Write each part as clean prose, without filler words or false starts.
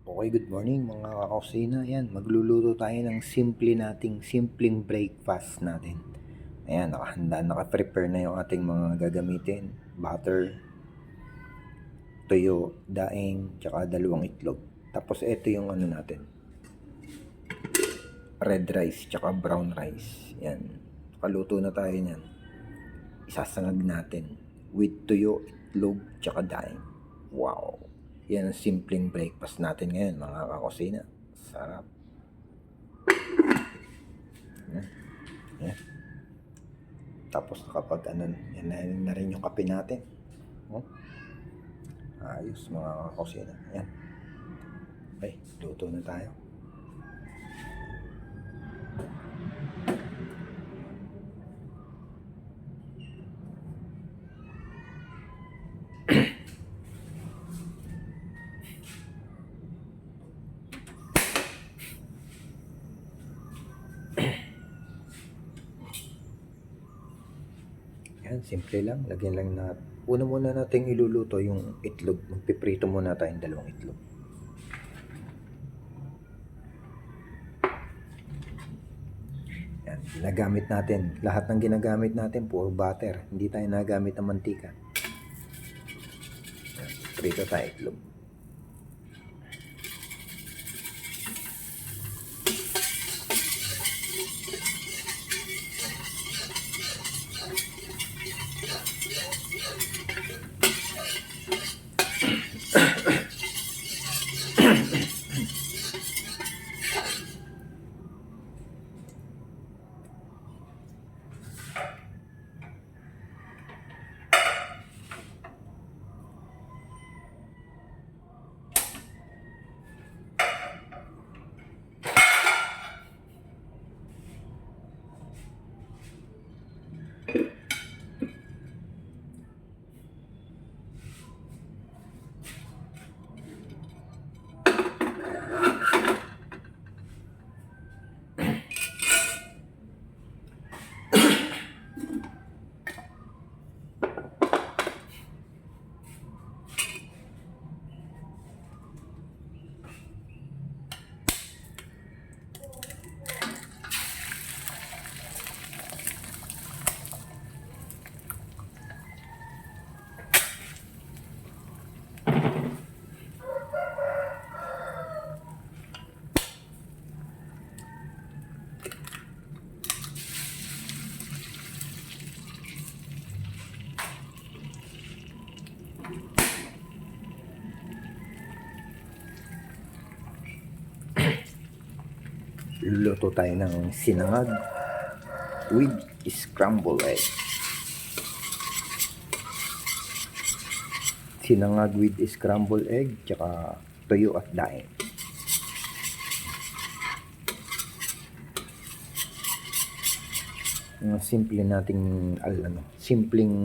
Okay, good morning mga kakusina. Ayan, magluluto tayo ng simpleng breakfast natin. Ayan, naka-prepare na yung ating mga gagamitin. Butter, tuyo, daing, tsaka 2 itlog. Tapos ito yung ano natin, red rice, tsaka brown rice. Ayan, kaluto na tayo niyan. Isasangag natin with tuyo, itlog, tsaka daing. Wow! Yan ang simpleng breakfast natin ngayon mga kakusina. Sarap. Yan. Tapos kapag yan na rin yung kape natin. Oh, ayos mga kakusina. Yan. Okay, luto na tayo. Yan, simple lang. Lagyan lang na. Una muna natin iluluto yung itlog. Magpiprito muna tayong 2 itlog. Yan, ginagamit natin. Lahat ng ginagamit natin, puro butter. Hindi tayo nagamit ng mantika. Yan, prito tayo itlog. Luluto tayo ng sinangag with scrambled egg. Sinangag with scrambled egg, tsaka tuyo at daing. Simple nating simpleng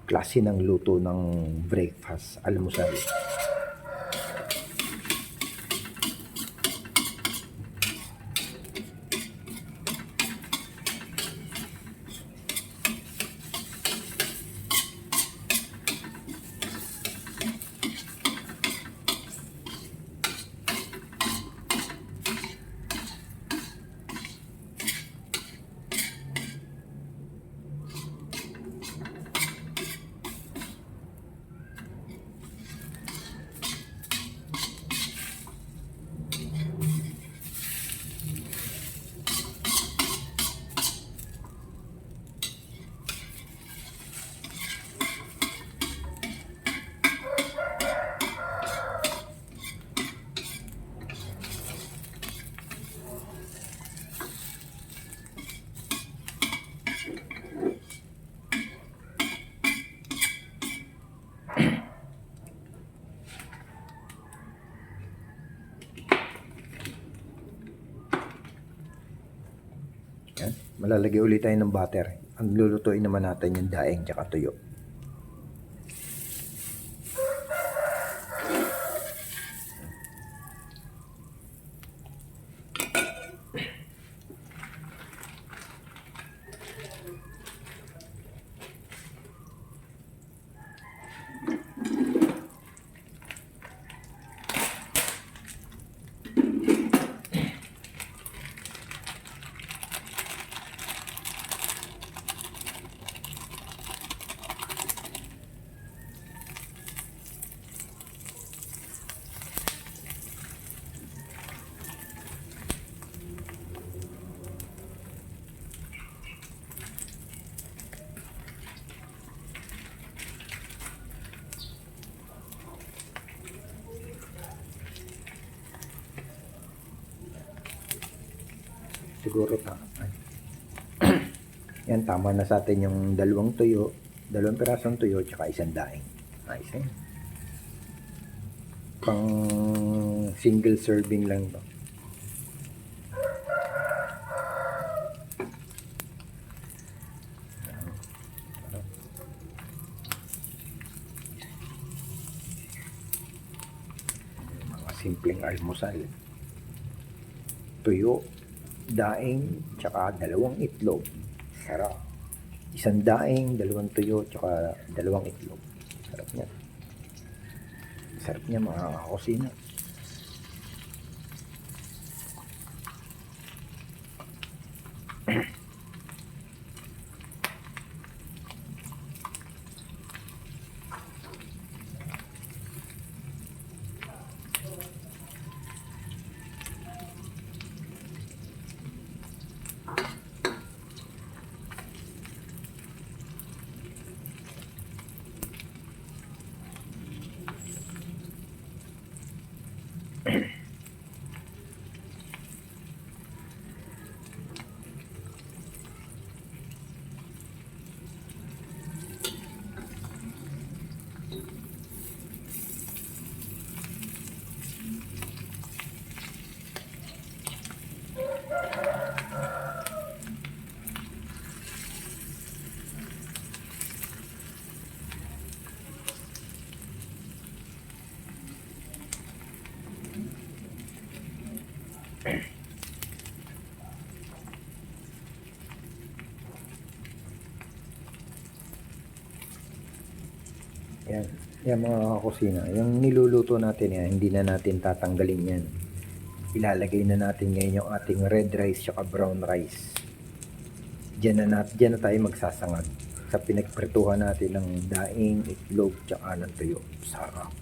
klase ng luto ng breakfast, almusal. Yan. Malalagay ulit tayo ng butter. Ang lulutuin naman natin yung daing tsaka tuyo. siguro yan, tama na sa atin yung dalawang pirasong tuyo, tsaka isang daing. Nice, eh? Pang single serving lang to. Mga simpleng almusal. Tuyo, daing, tsaka dalawang itlog. Sarap. Isang daing, dalawang tuyo, tsaka dalawang itlog. Sarap niya. Sarap niya mga kusina. Yan. Yan mga kusina. Yung niluluto natin yan, hindi na natin tatanggalin yan. Ilalagay na natin ngayon yung ating red rice at brown rice. Diyan na tayo magsasangag sa pinagpretuhan natin ng daing, itlog, tsaka ng tuyo. Sarap.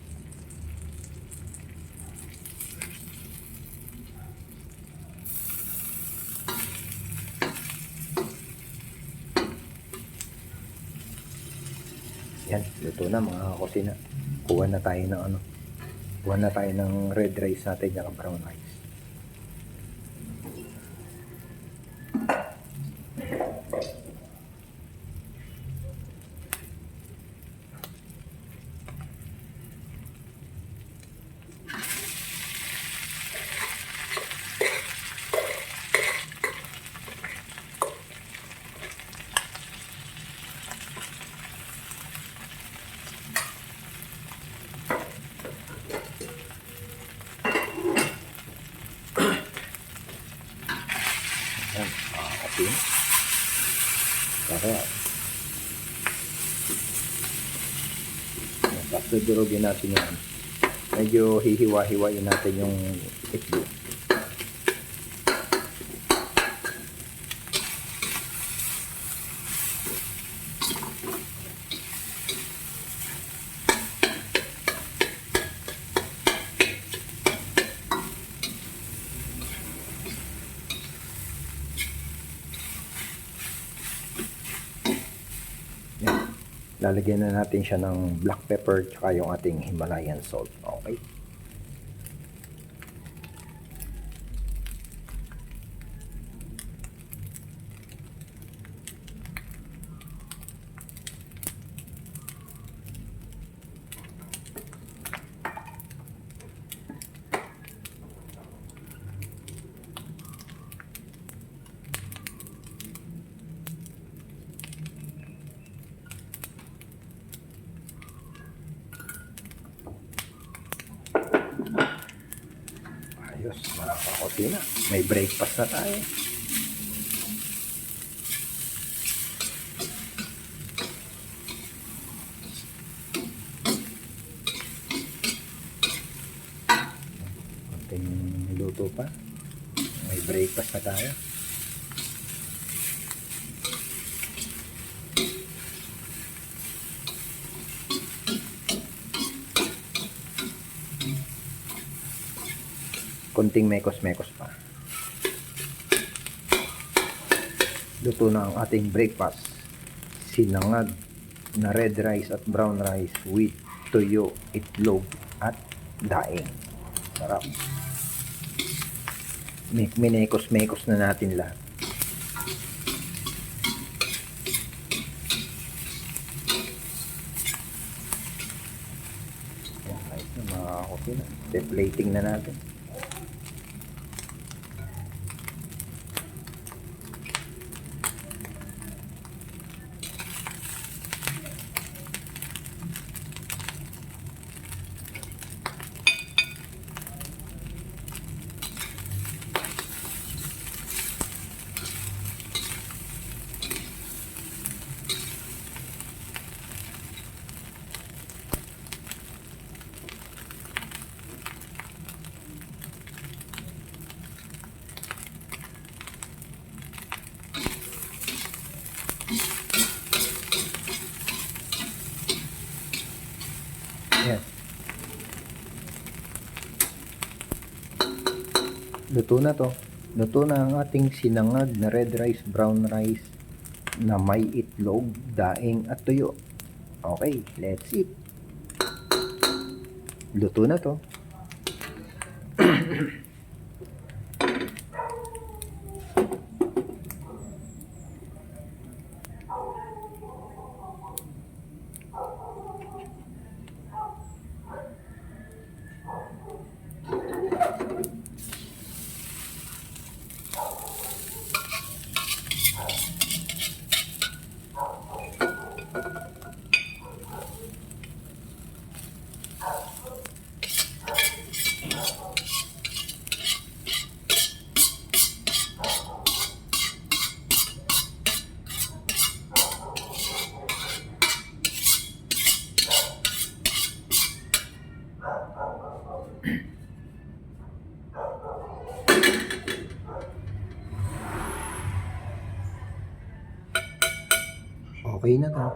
Yan, luto na mga kusina. Kuha na tayo ng red rice natin at brown rice. Yan, okay. Sarap. Tapos dudurugin natin yan. Medyo hihiwa-hiwain natin yung itlog. Lalagyan na natin siya ng black pepper tsaka yung ating Himalayan salt. Okay. Ayos, mga kakusina. May breakfast na tayo. Konting luto pa. May breakfast na tayo. Konting mekos-mekos pa. Luto na ang ating breakfast. Sinangag na red rice at brown rice with tuyo, itlog at daing. Sarap. Minekos-mekos na natin lahat. Yan, ayos na mga kakusina. Plating na natin. Yan. Luto na to. Luto na ang ating sinangag na red rice, brown rice na may itlog, daing at tuyo. Okay, let's eat. Luto na to. Okay na to.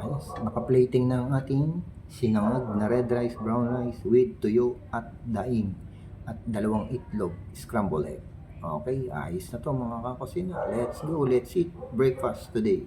Ayos. Naka-plating na ang ating sinangag na red rice, brown rice with tuyo at daing at dalawang itlog, scrambled egg. Okay, ayos na to mga kakusina. Let's go, let's eat breakfast today.